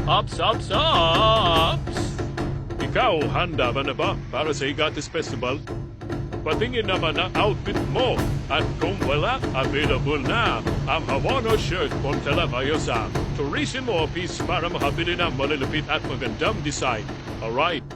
Ups, ups, ups! Ikaw, handa ba na ba para sa Igatis Festival? Patingin naman ang outfit mo at kung wala, available na ang Hawano shirt from Televisa. Tuurisin mo, piece para makabili ng malalapit at magandang design. Alright,